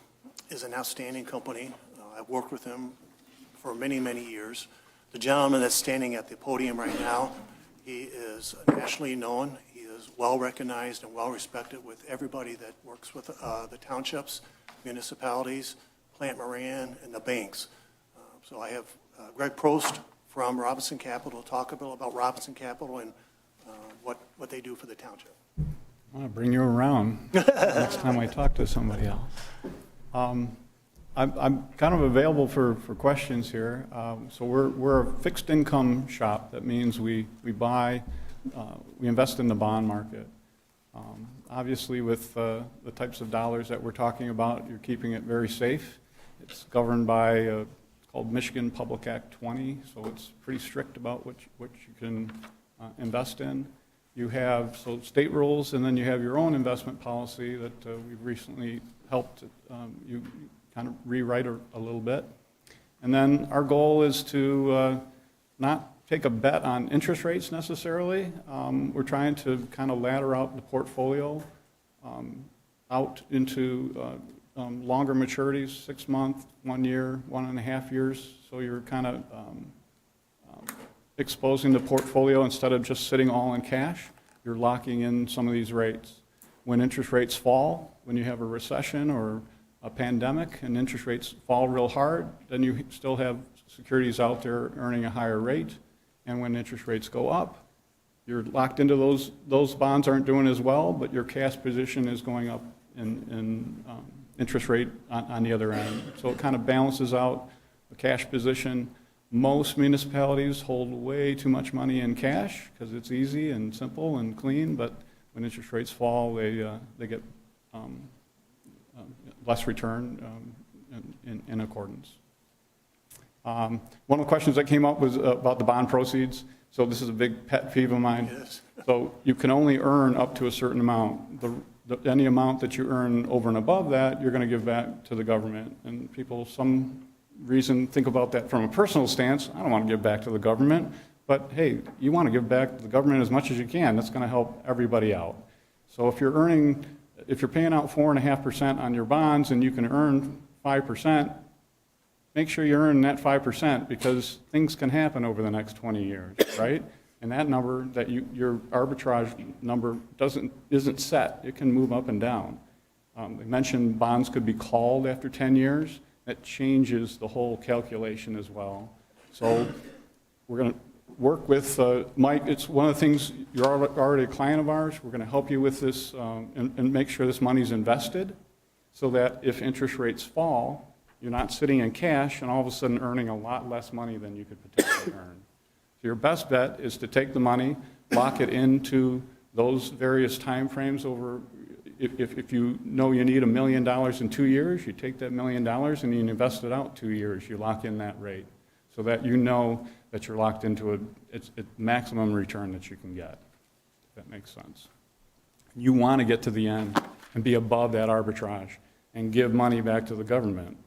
is an outstanding company. I've worked with them for many, many years. The gentleman that's standing at the podium right now, he is nationally known. He is well-recognized and well-respected with everybody that works with the townships, municipalities, Plant Moran, and the banks. So I have Greg Prost from Robinson Capital talk a bit about Robinson Capital and what they do for the township. I want to bring you around next time I talk to somebody else. I'm kind of available for questions here. So we're a fixed income shop. That means we buy, we invest in the bond market. Obviously, with the types of dollars that we're talking about, you're keeping it very safe. It's governed by, it's called Michigan Public Act 20, so it's pretty strict about what you can invest in. You have state rules, and then you have your own investment policy that we've recently helped you kind of rewrite a little bit. And then our goal is to not take a bet on interest rates necessarily. We're trying to kind of ladder out the portfolio out into longer maturities, 6 months, 1 year, 1.5 years. So you're kind of exposing the portfolio instead of just sitting all in cash. You're locking in some of these rates. When interest rates fall, when you have a recession or a pandemic and interest rates fall real hard, then you still have securities out there earning a higher rate. And when interest rates go up, you're locked into those bonds aren't doing as well, but your cash position is going up in interest rate on the other end. So it kind of balances out the cash position. Most municipalities hold way too much money in cash because it's easy and simple and clean, but when interest rates fall, they get less return in accordance. One of the questions that came up was about the bond proceeds. So this is a big pet peeve of mine. Yes. So you can only earn up to a certain amount. Any amount that you earn over and above that, you're going to give back to the government. And people, some reason, think about that from a personal stance. I don't want to give back to the government. But hey, you want to give back to the government as much as you can. That's going to help everybody out. So if you're paying out 4.5% on your bonds and you can earn 5%, make sure you earn that 5% because things can happen over the next 20 years, right? And that number, your arbitrage number isn't set. It can move up and down. They mentioned bonds could be called after 10 years. That changes the whole calculation as well. So we're going to work with Mike. It's one of the things, you're already a client of ours. We're going to help you with this and make sure this money's invested so that if interest rates fall, you're not sitting in cash and all of a sudden earning a lot less money than you could potentially earn. So your best bet is to take the money, lock it into those various time frames over, if you know you need $1 million in 2 years, you take that $1 million and you invest it out 2 years, you lock in that rate so that you know that you're locked into a maximum return that you can get, if that makes sense. You want to get to the end and be above that arbitrage and give money back to the government.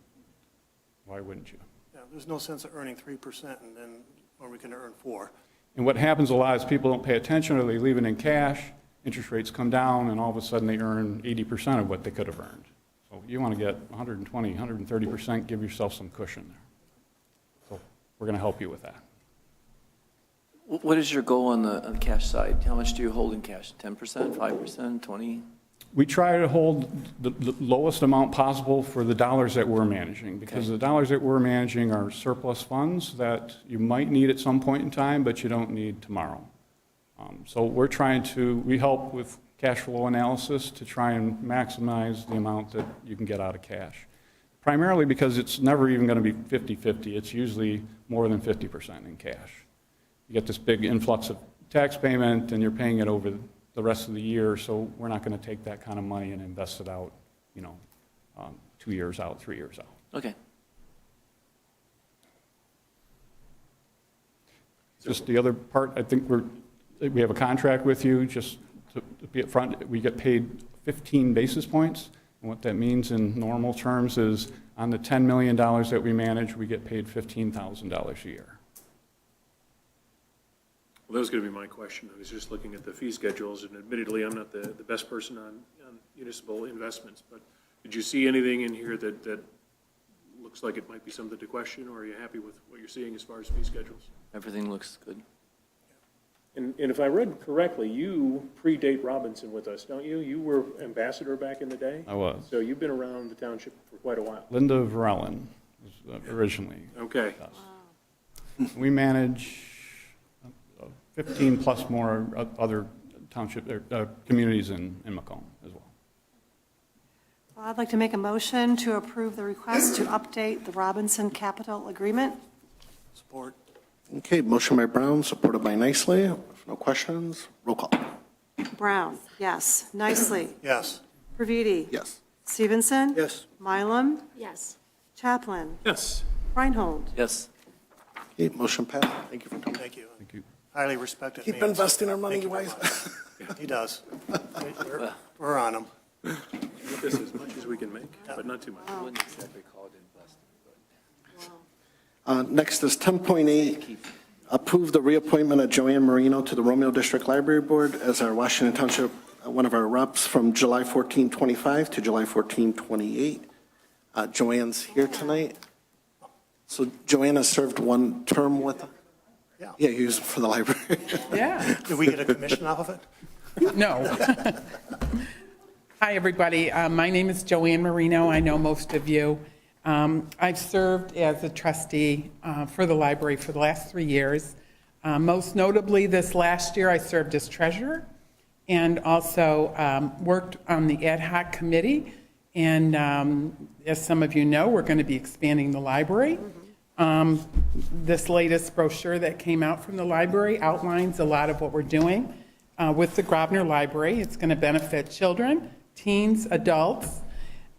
Why wouldn't you? Yeah, there's no sense of earning 3% and then when we can earn 4%. And what happens a lot is people don't pay attention or they leave it in cash, interest rates come down, and all of a sudden they earn 80% of what they could have earned. So you want to get 120, 130%, give yourself some cushion there. So we're going to help you with that. What is your goal on the cash side? How much do you hold in cash? 10%, 5%, 20%? We try to hold the lowest amount possible for the dollars that we're managing, because the dollars that we're managing are surplus funds that you might need at some point in time, but you don't need tomorrow. So we help with cash flow analysis to try and maximize the amount that you can get out of cash. Primarily because it's never even going to be 50-50. It's usually more than 50% in cash. You get this big influx of tax payment and you're paying it over the rest of the year, so we're not going to take that kind of money and invest it out, 2 years out, 3 years out. Okay. Just the other part, I think we have a contract with you, just to be up front, we get paid 15 basis points, What that means in normal terms is on the $10 million that we manage, we get paid $15,000 a year. Well, that was going to be my question. I was just looking at the fee schedules, and admittedly, I'm not the best person on municipal investments, but did you see anything in here that looks like it might be something to question, or are you happy with what you're seeing as far as fee schedules? Everything looks good. And if I read correctly, you predate Robinson with us, don't you? You were ambassador back in the day? I was. So you've been around the township for quite a while. Linda Varellen was originally. Okay. We manage 15 plus more other township communities in Macomb as well. Well, I'd like to make a motion to approve the request to update the Robinson Capital Agreement. Support. Okay, motion by Brown, supported by Nicely. If no questions, roll call. Brown, yes. Nicely. Yes. Previti. Yes. Stevenson. Yes. Mylum. Yes. Chaplin. Yes. Reinhold. Yes. Okay, motion passed. Thank you for coming. Thank you. Thank you. Highly respected Keep man. investing our money Thank you very wise. much. He does. We're on him. This as much as we can make, but not too much. I wouldn't exactly call it investing, but. Next is 10.8, approve the reappointment of Joanne Marino to the Romeo District Library Board as our Washington Township, one of our reps from July 14, 25 to July 14, 28. Joanne's here tonight. So Joanne has served one term with, yeah, he was for the library. Yeah. Did we get a commission off of it? No. Hi, everybody. My name is Joanne Marino. I know most of you. I've served as a trustee for the library for the last 3 years. Most notably, this last year, I served as treasurer and also worked on the ad hoc committee. And as some of you know, we're going to be expanding the library. This latest brochure that came out from the library outlines a lot of what we're doing with the Grosvenor Library. It's going to benefit children, teens, adults,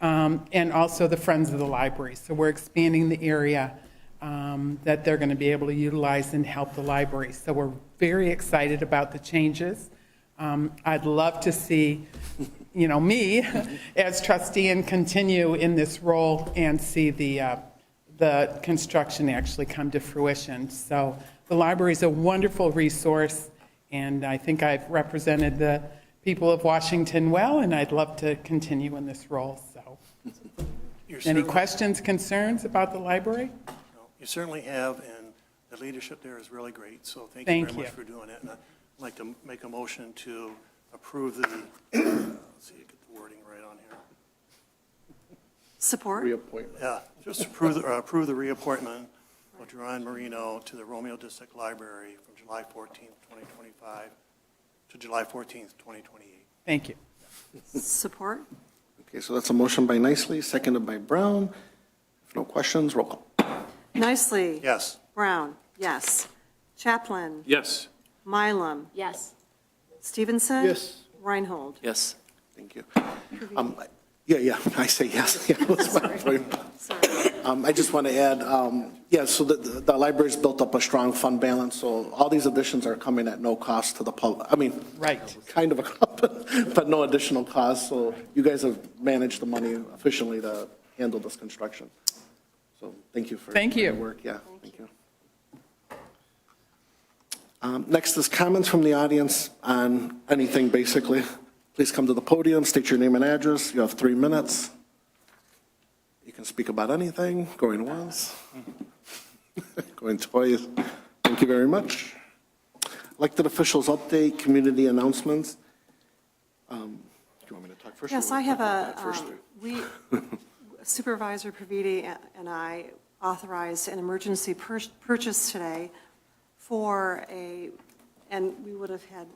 and also the Friends of the Library. So we're expanding the area that they're going to be able to utilize and help the library. So we're very excited about the changes. I'd love to see, me as trustee and continue in this role and see the construction actually come to fruition. So the library is a wonderful resource, and I think I've represented the people of Washington well, and I'd love to continue in this role. So, any questions, concerns about the library? No, you certainly have, and the leadership there is really great. So thank you very much for doing it. And I'd like to make a motion to approve the, let's see, get the wording right on here. Support. Reappointment. Yeah, just approve the reappointment of Joanne Marino to the Romeo District Library from July 14th, 2025 to July 14th, 2028. Thank you. Support. Okay, so that's a motion by Nicely, seconded by Brown. If no questions, roll call. Nicely. Yes. Brown, yes. Chaplin. Yes. Mylum. Yes. Stevenson. Yes. Reinhold. Yes. Thank you. Yeah, I say yes. Yeah, that's my point. I just want to add, so the library's built up a strong fund balance, so all these additions are coming at no cost to the public. I mean, right, kind of a cost, but no additional cost. So you guys have managed the money efficiently to handle this construction. So thank you for your work. Yeah, thank you. Next is comments from the audience on anything, basically. Please come to the podium, state your name and address. You have 3 minutes. You can speak about anything, going once, going twice. Thank you very much. Elected officials update, community announcements. Do you want me to talk first? Yes, I have Supervisor Previti and I authorized an emergency purchase today for and we would have had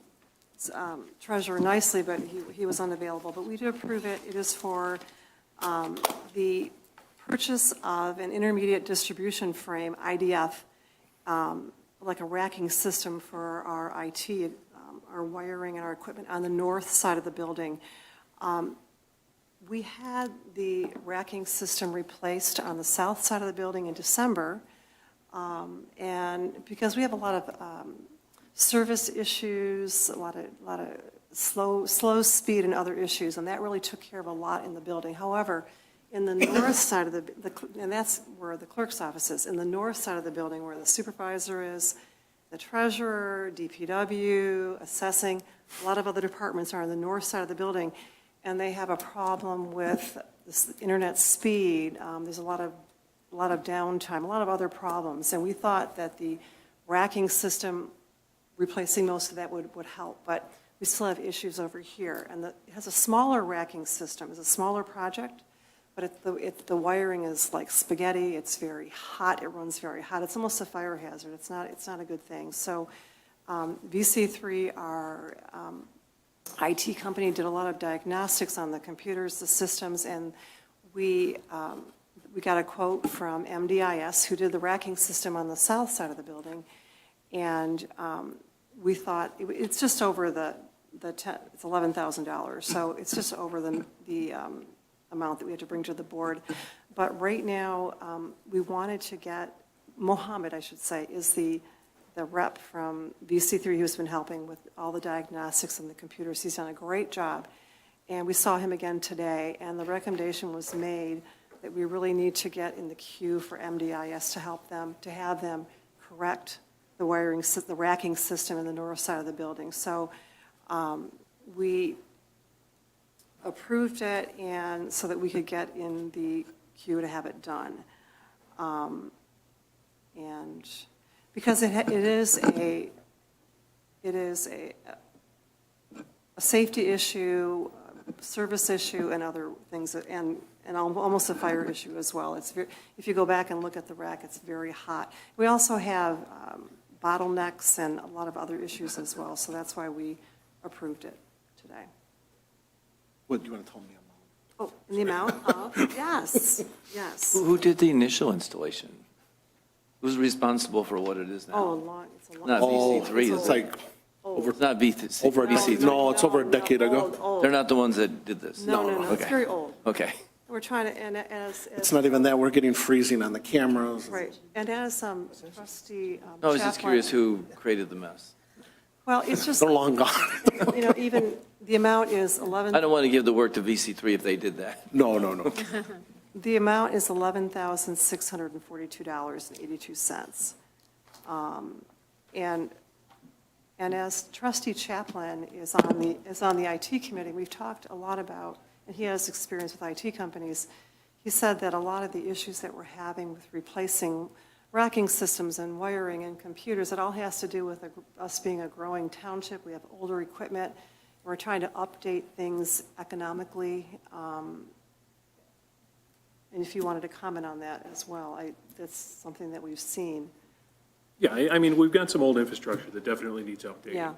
Treasurer Nicely, but he was unavailable, but we did approve it. It is for the purchase of an intermediate distribution frame, IDF, like a racking system for our IT, our wiring and our equipment on the north side of the building. We had the racking system replaced on the south side of the building in December, and because we have a lot of service issues, a lot of slow speed and other issues, and that really took care of a lot in the building. However, in the north side of and that's where the clerk's office is, in the north side of the building where the supervisor is, the treasurer, DPW, assessing, a lot of other departments are on the north side of the building, and they have a problem with this internet speed. There's a lot of downtime, a lot of other problems, and we thought that the racking system, replacing most of that would help, but we still have issues over here. And it has a smaller racking system. It's a smaller project, but the wiring is like spaghetti. It's very hot. It runs very hot. It's almost a fire hazard. It's not a good thing. So VC3, our IT company, did a lot of diagnostics on the computers, the systems, and we got a quote from MDIS, who did the racking system on the south side of the building, and we thought it's just over it's $11,000, so it's just over the amount that we had to bring to the board. But right now, we wanted to get, Mohammed, I should say, is the rep from VC3 who's been helping with all the diagnostics and the computers. He's done a great job. And we saw him again today, and the recommendation was made that we really need to get in the queue for MDIS to help them, to have them correct the wiring, the racking system in the north side of the building. So we approved it, and so that we could get in the queue to have it done. And because it is a safety issue, service issue, and other things, and almost a fire issue as well. If you go back and look at the rack, it's very hot. We also have bottlenecks and a lot of other issues as well, so that's why we approved it today. What, do you want to tell me about? Oh, in the amount of, yes. Who did the initial installation? Who's responsible for what it is now? It's a long. Not VC3, It's like it's not VC3. over a decade. No, it's over a decade ago. Old. They're not the ones that did this? No, it's Okay. very old. Okay. We're trying to, and as. It's not even that. We're getting freezing on the cameras. Right, and as trustee No, I was just Chaplin- curious who created the mess. Well, it's just, They're long gone. even the amount is I don't want to give the work to VC3 if they did that. No. The amount is $11,642.82. And as trustee Chaplin is on the IT committee, we've talked a lot about, and he has experience with IT companies. He said that a lot of the issues that we're having with replacing racking systems and wiring and computers, it all has to do with us being a growing township. We have older equipment. We're trying to update things economically. And if you wanted to comment on that as well, that's something that we've seen. Yeah, I mean, we've got some old infrastructure that definitely needs updating. Yeah.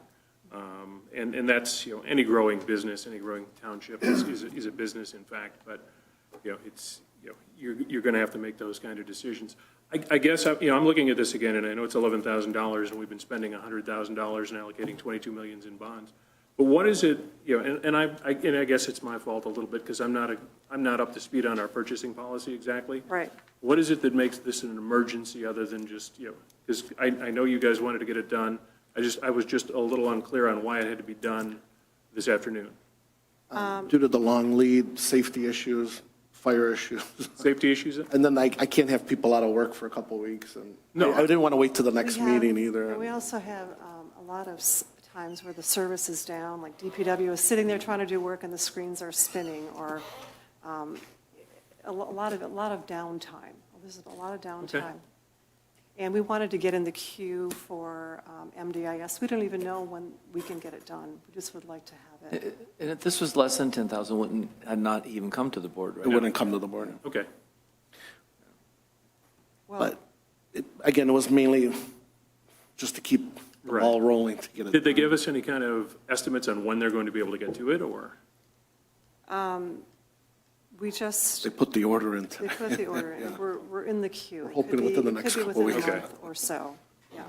And that's, any growing business, any growing township is a business, in fact, but, it's, you're going to have to make those kind of decisions. I guess, I'm looking at this again, and I know it's $11,000, and we've been spending $100,000 and allocating $22 million in bonds. But what is it, and I guess it's my fault a little bit, because I'm not up to speed on our purchasing policy exactly. Right. What is it that makes this an emergency other than just, because I know you guys wanted to get it done. I was just a little unclear on why it had to be done this afternoon. Due to the long lead, safety issues, fire issues. Safety issues? And then I can't have people out of work for a couple of weeks. And No. I didn't want to wait till the next meeting either. We also have a lot of times where the service is down, like DPW is sitting there trying to do work and the screens are spinning, or a lot of downtime. There's a lot of downtime. Okay. And we wanted to get in the queue for MDIS. We don't even know when we can get it done. We just would like to have it. And if this was less than 10,000, wouldn't had not even come to the board, right? It wouldn't come to the board. Okay. But again, it was mainly just to keep the ball rolling to get it. Did they give us any kind of estimates on when they're going to be able to get to it, or? We just. They put the order in. They put the order in. We're in the queue. We're hoping within the next couple weeks. weeks. Could be within a month or so, yeah.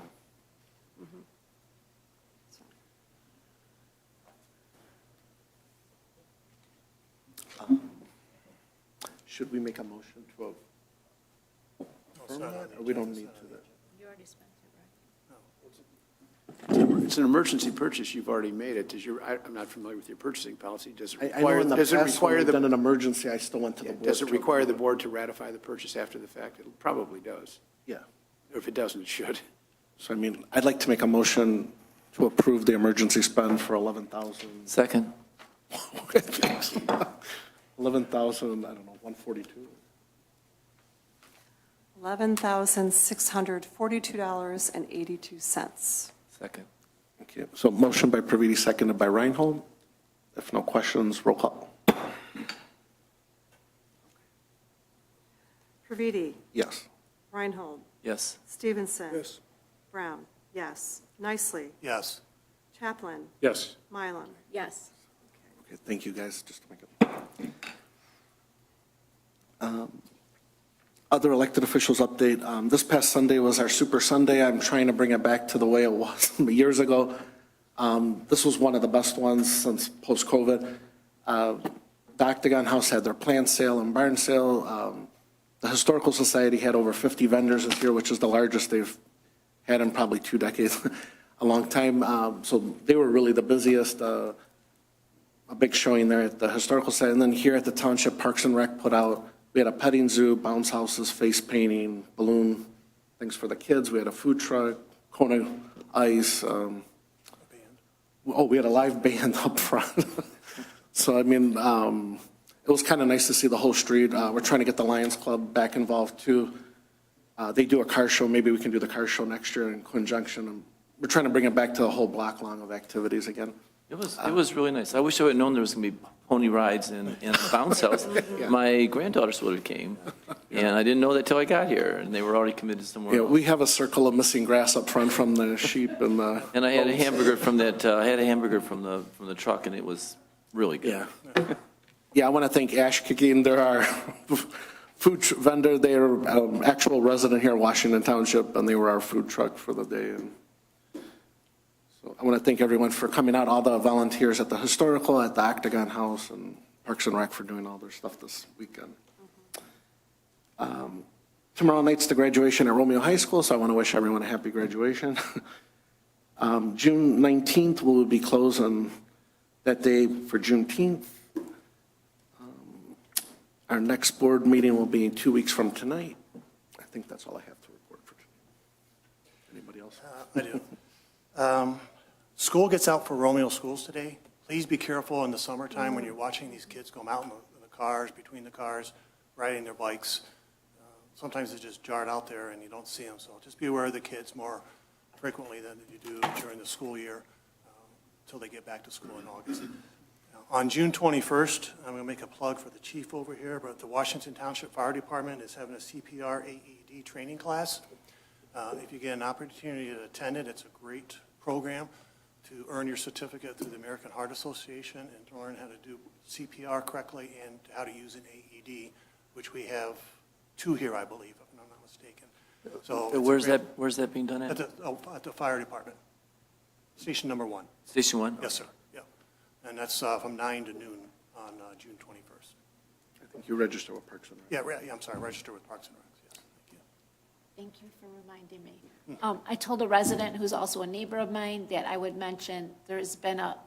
Should we make a motion to affirm that, or we don't need to? You already spent it, It's an emergency purchase, you've already made it. I'm not familiar with your purchasing policy. Does it I know require, in the does it past, when require we've done the, an emergency, I still went to the board. does it to require the approve board to ratify the purchase after the fact? It probably does. it. Yeah. Or if it doesn't, it should. So I mean, I'd like to make a motion to approve the emergency spend for 11,000. Second. 11,000, I don't know, 142. $11,642.82. Second. Okay, so motion by Praviti, seconded by Reinhold. If no questions, roll call. Praviti? Yes. Reinhold? Yes. Stevenson? Yes. Brown? Yes. Nicely? Yes. Chaplin? Yes. Mylum? Yes. Okay, thank you, guys, just to make it. Other elected officials update. This past Sunday was our Super Sunday. I'm trying to bring it back to the way it was years ago. This was one of the best ones since post-COVID. The Octagon House had their plant sale and barn sale. The Historical Society had over 50 vendors this year, which is the largest they've had in probably 2 decades, a long time. So they were really the busiest. A big showing there at the Historical Society. And then here at the Township, Parks and Rec put out, we had a petting zoo, bounce houses, face painting, balloon things for the kids. We had a food truck, Kona Ice. We had a live band up front. So, I mean, it was kind of nice to see the whole street. We're trying to get the Lions Club back involved too. They do a car show. Maybe we can do the car show next year in Conjunction. And we're trying to bring it back to a whole block long of activities again. It was really nice. I wish I would have known there was going to be pony rides and a bounce house. My granddaughters would have came, and I didn't know that till I got here, and they were already committed somewhere else. We have a circle of missing grass up front from the sheep and the. And I had a hamburger from that. I had a hamburger from the truck, and it was really good. Yeah. Yeah, I want to thank Ash Kicking. They're our food vendor. They're actual resident here in Washington Township, and they were our food truck for the day. And so I want to thank everyone for coming out, all the volunteers at the Historical, at the Octagon House, and Parks and Rec for doing all their stuff this weekend. Tomorrow night's the graduation at Romeo High School, so I want to wish everyone a happy graduation. June 19th, we'll be closing that day for Juneteenth. Our next board meeting will be 2 weeks from tonight. I think that's all I have to report for today. Anybody else? I do. School gets out for Romeo schools today. Please be careful in the summertime when you're watching these kids go out in the cars, between the cars, riding their bikes. Sometimes they're just jarred out there and you don't see them. So just be aware of the kids more frequently than you do during the school year until they get back to school in August. On June 21st, I'm going to make a plug for the chief over here, but the Washington Township Fire Department is having a CPR AED training class. If you get an opportunity to attend it, it's a great program to earn your certificate through the American Heart Association and to learn how to do CPR correctly and how to use an AED, which we have 2 here, I believe, if I'm not mistaken. So Where's that being done at? At the fire department, station number 1. Station 1? Yes, sir. Yeah, and that's from 9 to noon on June 21st. I think you register with Parks and Rec. Yeah, I'm sorry, register with Parks and Rec. Yes, thank you. Thank you for reminding me. I told a resident who's also a neighbor of mine that I would mention there's been a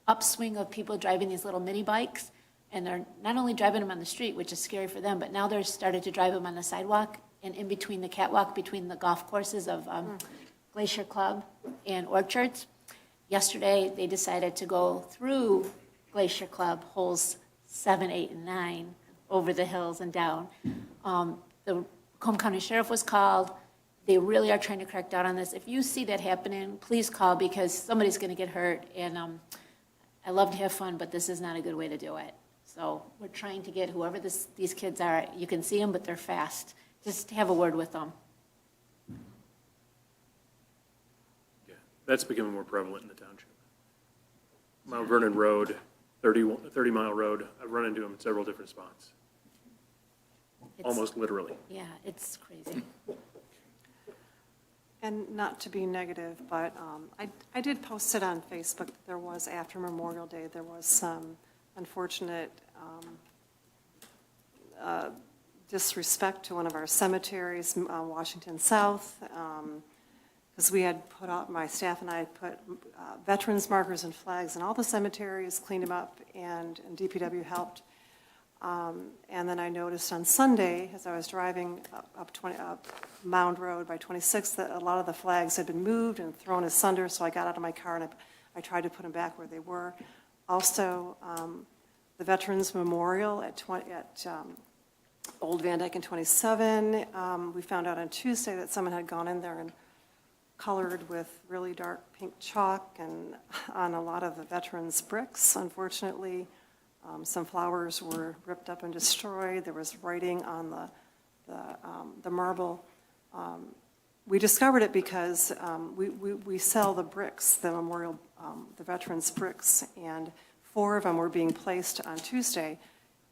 upswing of people driving these little mini bikes, and they're not only driving them on the street, which is scary for them, but now they're started to drive them on the sidewalk and in between the catwalk, between the golf courses of Glacier Club and Orchards. Yesterday, they decided to go through Glacier Club, holes 7, 8, and 9, over the hills and down. The Macomb County Sheriff was called. They really are trying to crack down on this. If you see that happening, please call because somebody's going to get hurt. And I love to have fun, but this is not a good way to do it. So we're trying to get whoever these kids are, you can see them, but they're fast. Just have a word with them. Yeah, that's becoming more prevalent in the township. Mount Vernon Road, 30-mile road, I've run into them in several different spots. Almost literally. Yeah, it's crazy. And not to be negative, but I did post it on Facebook. There was, after Memorial Day, there was some unfortunate disrespect to one of our cemeteries, Washington South. because we had put out, my staff and I had put veterans markers and flags in all the cemeteries, cleaned them up, and DPW helped. And then I noticed on Sunday, as I was driving up Mound Road by 26, that a lot of the flags had been moved and thrown asunder, so I got out of my car and I tried to put them back where they were. Also, the Veterans Memorial at Old Van Dyke and 27, we found out on Tuesday that someone had gone in there and colored with really dark pink chalk and on a lot of the veterans' bricks. Unfortunately, some flowers were ripped up and destroyed. There was writing on the marble. We discovered it because we sell the bricks, the memorial, the veterans' bricks, and 4 of them were being placed on Tuesday.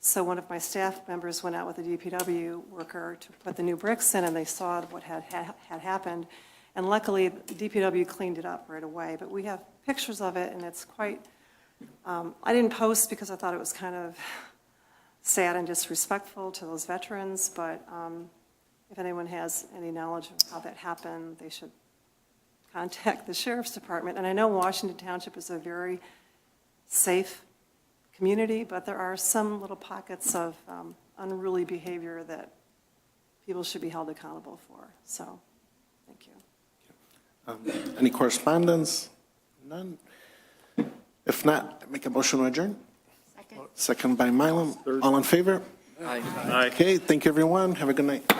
So one of my staff members went out with a DPW worker to put the new bricks in, and they saw what had happened. And luckily, DPW cleaned it up right away. But we have pictures of it, and it's quite, I didn't post because I thought it was kind of sad and disrespectful to those veterans, but if anyone has any knowledge of how that happened, they should contact the Sheriff's Department. And I know Washington Township is a very safe community, but there are some little pockets of unruly behavior that people should be held accountable for. So, thank you. Any correspondence? None? If not, make a motion to adjourn. Second. Second by Mylum. All in favor? Aye. Okay, thank you, everyone. Have a good night.